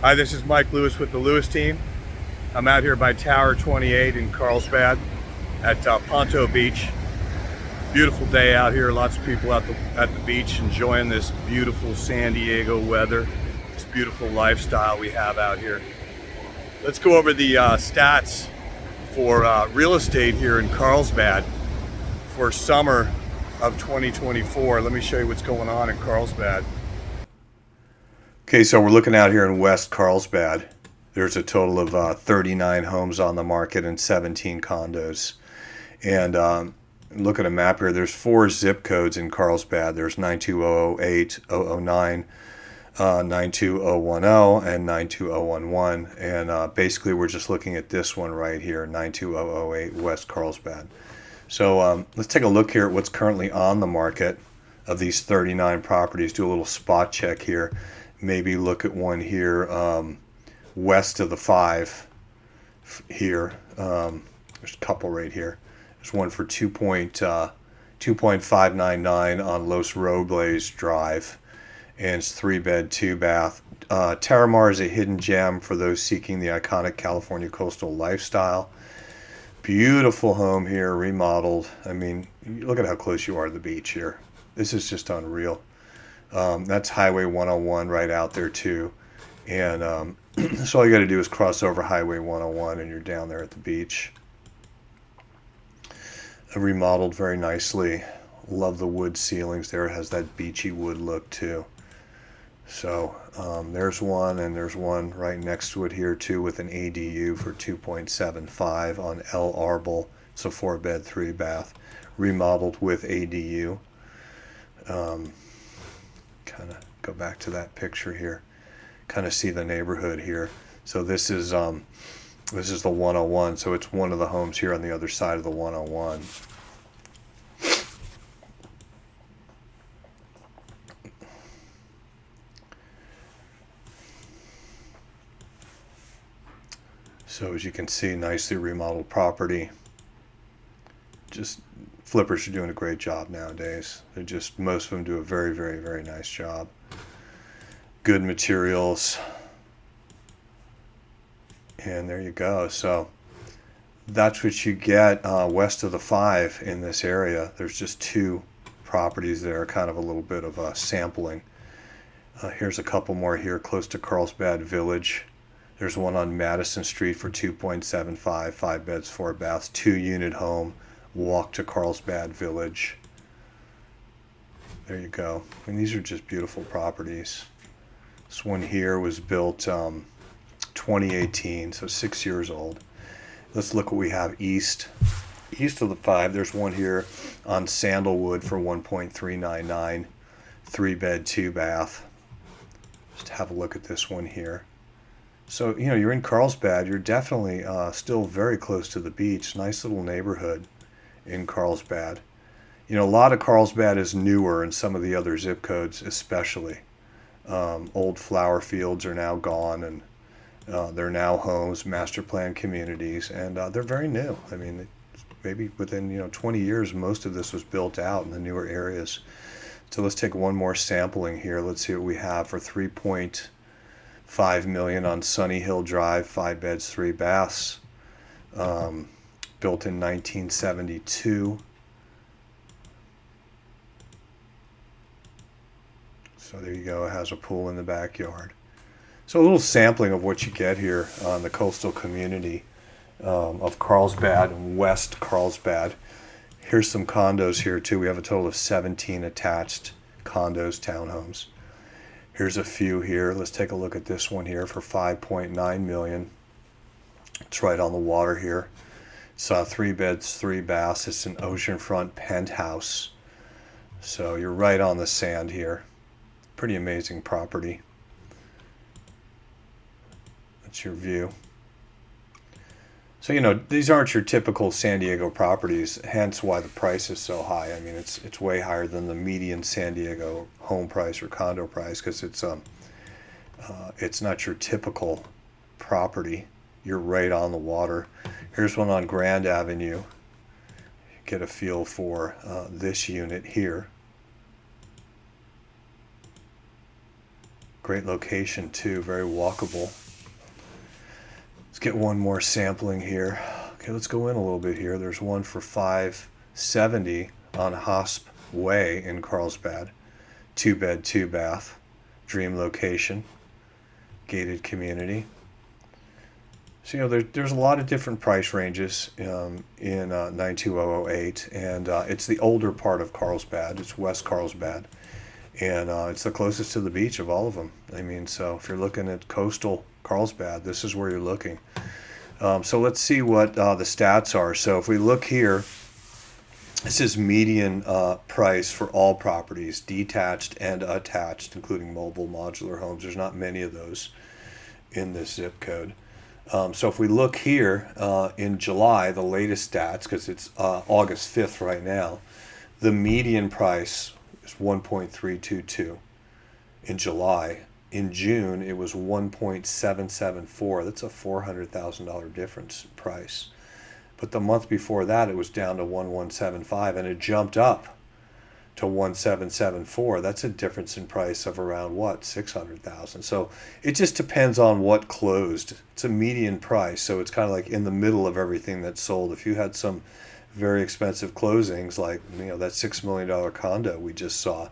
Hi, this is Mike Lewis with the Lewis team. I'm out here by Tower 28 in Carlsbad at Ponto Beach. Beautiful day out here. Lots of people at the beach enjoying this beautiful San Diego weather, this beautiful lifestyle we have out here. Let's go over the stats for real estate here in Carlsbad for summer of 2024. Let me show you what's going on in Carlsbad. Okay, so we're looking out here in West Carlsbad. There's a total of 39 homes on the market and 17 condos. And look at a map here. There's 4 zip codes in Carlsbad. There's 92008, 009, 92010, and 92011. And basically, we're just looking at this one right here, 92008 West Carlsbad. So let's take a look here at what's currently on the market of these 39 properties. Do a little spot check here. Maybe look at one here west of the 5 here. There's a couple right here. There's one for 2.599 on Los Robles Drive, and it's 3-bed, 2-bath. Terramar is a hidden gem for those seeking the iconic California coastal lifestyle. Beautiful home here, remodeled. I mean, look at how close you are to the beach here. This is just unreal. That's Highway 101 right out there too. And so all you got to do is cross over Highway 101 and you're down there at the beach. Remodeled very nicely. Love the wood ceilings there. It has that beachy wood look too. So there's one, and there's one right next to it here too with an ADU for 2.75 on El Arbol. It's a 4-bed, 3-bath, remodeled with ADU. Kind of go back to that picture here. Kind of see the neighborhood here. So this is the 101. So it's one of the homes here on the other side of the 101. So as you can see, nicely remodeled property. Just flippers are doing a great job nowadays. Most of them do a very, very, very nice job. Good materials. And there you go. So that's what you get west of the 5 in this area. There's just 2 properties there, kind of a little bit of a sampling. Here's a couple more here close to Carlsbad Village. There's one on Madison Street for 2.75, 5 beds, 4 baths, 2-unit home. Walk to Carlsbad Village. There you go. And these are just beautiful properties. This one here was built 2018, so 6 years old. Let's look what we have east of the 5. There's one here on Sandalwood for 1.399, 3-bed, 2-bath. Just have a look at this one here. So, you're in Carlsbad. You're definitely still very close to the beach. Nice little neighborhood in Carlsbad. A lot of Carlsbad is newer, and some of the other zip codes especially. Old flower fields are now gone, and they're now homes, master plan communities, and they're very new. I mean, maybe within 20 years, most of this was built out in the newer areas. So let's take one more sampling here. Let's see what we have for 3.5 million on Sunny Hill Drive, 5 beds, 3 baths. Built in 1972. So there you go. It has a pool in the backyard. So a little sampling of what you get here on the coastal community of Carlsbad and West Carlsbad. Here's some condos here too. We have a total of 17 attached condos, townhomes. Here's a few here. Let's take a look at this one here for 5.9 million. It's right on the water here. It's 3 beds, 3 baths. It's an oceanfront penthouse. So you're right on the sand here. Pretty amazing property. That's your view. So these aren't your typical San Diego properties, hence why the price is so high. I mean, it's way higher than the median San Diego home price or condo price because it's not your typical property. You're right on the water. Here's one on Grand Avenue. Get a feel for this unit here. Great location too, very walkable. Let's get one more sampling here. Okay, let's go in a little bit here. There's one for 570 on Hosp Way in Carlsbad. 2-bed, 2-bath. Dream location. Gated community. So, there's a lot of different price ranges in 92008, and it's the older part of Carlsbad. It's West Carlsbad, and it's the closest to the beach of all of them. I mean, so if you're looking at coastal Carlsbad, this is where you're looking. So let's see what the stats are. So if we look here, this is median price for all properties, detached and attached, including mobile modular homes. There's not many of those in this zip code. So if we look here in July, the latest stats, because it's August 5th right now, the median price is 1.322 in July. In June, it was 1.774. That's a $400,000 difference price. But the month before that, it was down to 1.175, and it jumped up to 1.774. That's a difference in price of around what, 600,000. So it just depends on what closed. It's a median price, so it's kind of like in the middle of everything that's sold. If you had some very expensive closings, like that $6 million condo we just saw,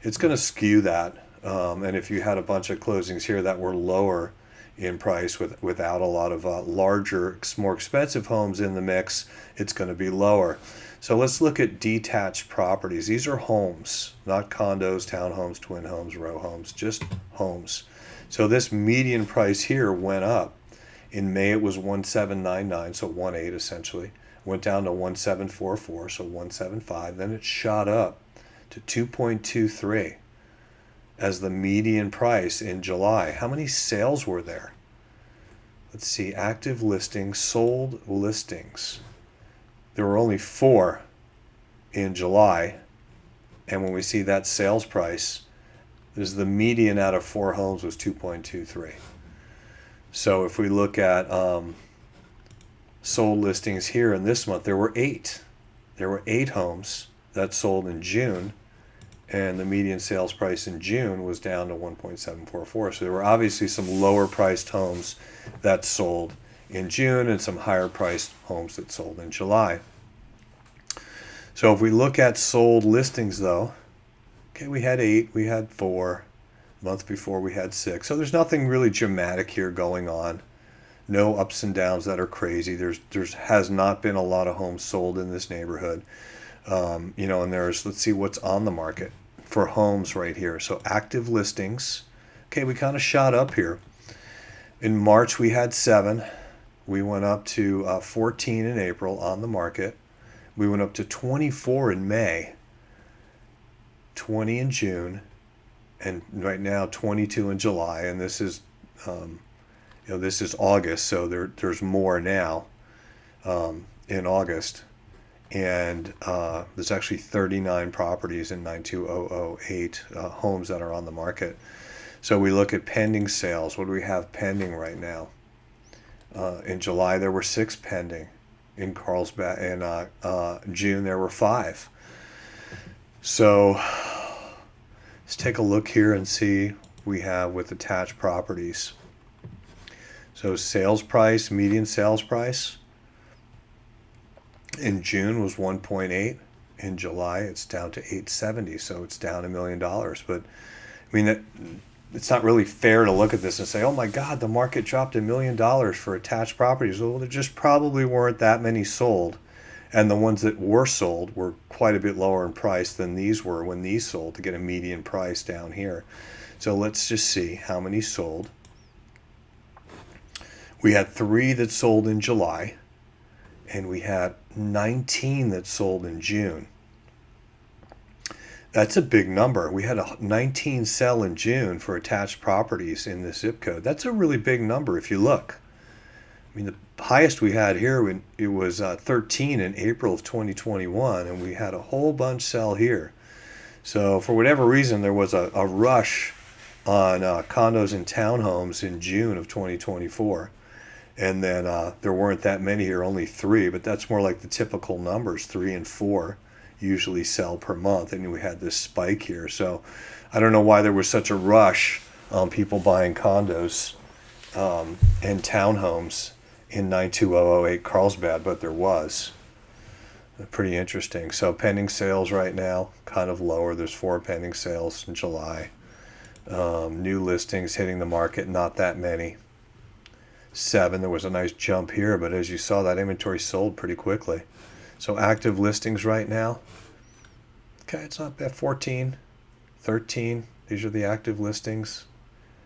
it's going to skew that. And if you had a bunch of closings here that were lower in price without a lot of larger, more expensive homes in the mix, it's going to be lower. So let's look at detached properties. These are homes, not condos, townhomes, twin homes, row homes, just homes. So this median price here went up. In May it was 1.799, so 1.8 essentially. Went down to 1.744, so 1.75. Then it shot up to 2.23 as the median price in July. How many sales were there? Let's see, active listings, sold listings. There were only 4 in July, and when we see that sales price, there's the median out of 4 homes was 2.23. So if we look at sold listings here in this month, there were 8. There were 8 homes that sold in June, and the median sales price in June was down to 1.744. So there were obviously some lower priced homes that sold in June and some higher priced homes that sold in July. So if we look at sold listings though, okay, we had 8, we had 4, the month before we had 6. So there's nothing really dramatic here going on. No ups and downs that are crazy. There has not been a lot of homes sold in this neighborhood. And let's see what's on the market for homes right here. So active listings. Okay, we kind of shot up here. In March we had 7. We went up to 14 in April on the market. We went up to 24 in May, 20 in June, and right now 22 in July. And this is, this is August, so there's more now in August. And there's actually 39 properties in 92008 homes that are on the market. So we look at pending sales. What do we have pending right now? In July, there were 6 pending. In Carlsbad, in June, there were 5. So let's take a look here and see we have with attached properties. So sales price, median sales price in June was 1.8. In July, it's down to 870. So it's down $1 million. But I mean, it's not really fair to look at this and say, oh my God, the market dropped $1 million for attached properties. Well, there just probably weren't that many sold. And the ones that were sold were quite a bit lower in price than these were when these sold to get a median price down here. So let's just see how many sold. We had 3 that sold in July, and we had 19 that sold in June. That's a big number. We had a 19 sell in June for attached properties in this zip code. That's a really big number if you look. I mean, the highest we had here, it was 13 in April of 2021, and we had a whole bunch sell here. So for whatever reason, there was a rush on condos and townhomes in June of 2024. And then there weren't that many here, only 3, but that's more like the typical numbers, 3 and 4. Usually sell per month, and we had this spike here. So I don't know why there was such a rush people buying condos and townhomes in 92008 Carlsbad, but there was. Pretty interesting. So pending sales right now, kind of lower. There's 4 pending sales in July. New listings hitting the market, not that many. 7, there was a nice jump here, but as you saw, that inventory sold pretty quickly. So active listings right now, okay, it's not bad. 14, 13, these are the active listings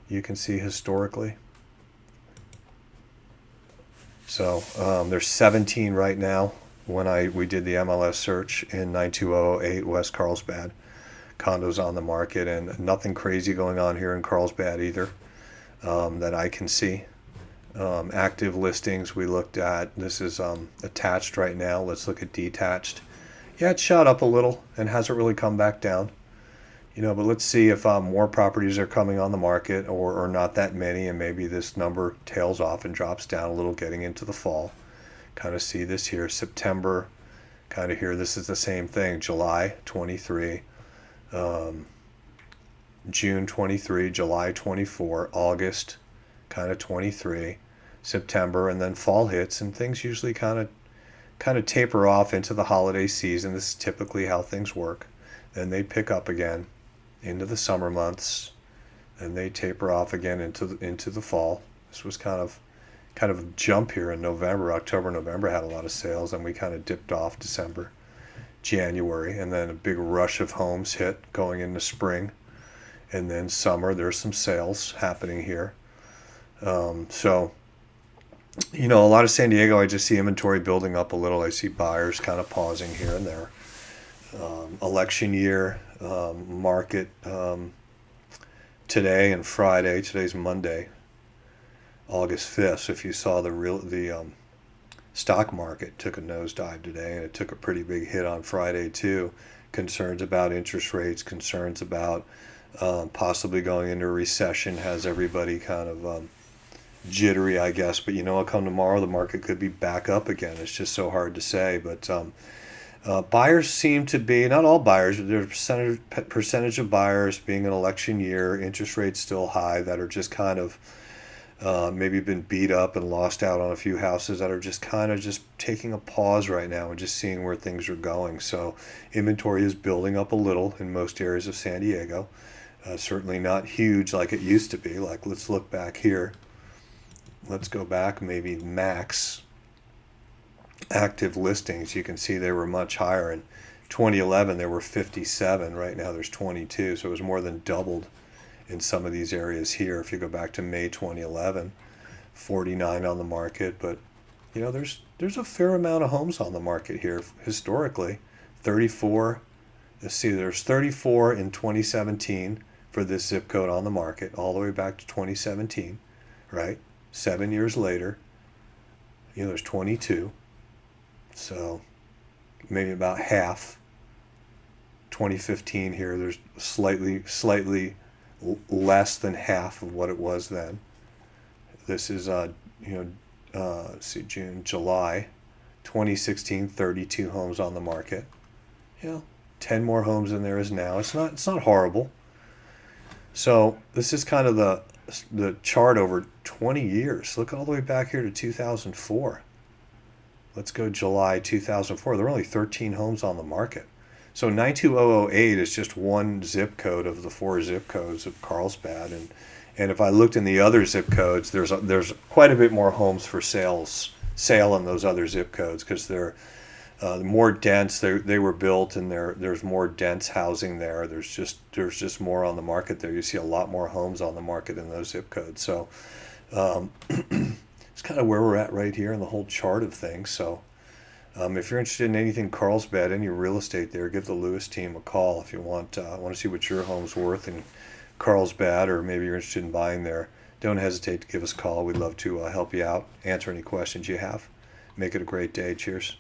you can see historically. So there's 17 right now when we did the MLS search in 92008 West Carlsbad. Condos on the market, and nothing crazy going on here in Carlsbad either that I can see. Active listings we looked at. This is attached right now. Let's look at detached. Yeah, it shot up a little and hasn't really come back down. But let's see if more properties are coming on the market or not that many, and maybe this number tails off and drops down a little getting into the fall. Kind of see this here, September, kind of here. This is the same thing, July 23, June 23, July 24, August kind of 23, September, and then fall hits, and things usually kind of taper off into the holiday season. This is typically how things work. Then they pick up again into the summer months, and they taper off again into the fall. This was kind of a jump here in November. October, November had a lot of sales, and we kind of dipped off December, January, and then a big rush of homes hit going into spring, and then summer. There's some sales happening here. So a lot of San Diego, I just see inventory building up a little. I see buyers kind of pausing here and there. Election year market today and Friday. Today's Monday, August 5th. So if you saw the stock market took a nosedive today, and it took a pretty big hit on Friday too. Concerns about interest rates, concerns about possibly going into a recession has everybody kind of jittery, I guess. But come tomorrow, the market could be back up again. It's just so hard to say. But buyers seem to be, not all buyers, but there's a percentage of buyers being an election year, interest rates still high, that are just kind of maybe been beat up and lost out on a few houses, that are just kind of just taking a pause right now and just seeing where things are going. So inventory is building up a little in most areas of San Diego. Certainly not huge like it used to be. Like, let's look back here. Let's go back maybe max active listings. You can see they were much higher. In 2011, there were 57. Right now, there's 22. So it was more than doubled in some of these areas here. If you go back to May 2011, 49 on the market. But, there's a fair amount of homes on the market here historically. 34. Let's see, there's 34 in 2017 for this zip code on the market, all the way back to 2017, right? 7 years later, there's 22. So maybe about half. 2015 here, there's slightly less than half of what it was then. This is let's see, June, July 2016, 32 homes on the market. 10 more homes than there is now. It's not horrible. So this is kind of the chart over 20 years. Look all the way back here to 2004. Let's go July 2004. There were only 13 homes on the market. So 92008 is just one zip code of the 4 zip codes of Carlsbad. And if I looked in the other zip codes, there's quite a bit more homes for sale in those other zip codes, because they're more dense. They were built, and there's more dense housing there. There's just more on the market there. You see a lot more homes on the market in those zip codes. So it's kind of where we're at right here in the whole chart of things. So if you're interested in anything Carlsbad, any real estate there, give the Lewis team a call. If you want to see what your home's worth in Carlsbad, or maybe you're interested in buying there, don't hesitate to give us a call. We'd love to help you out, answer any questions you have. Make it a great day. Cheers.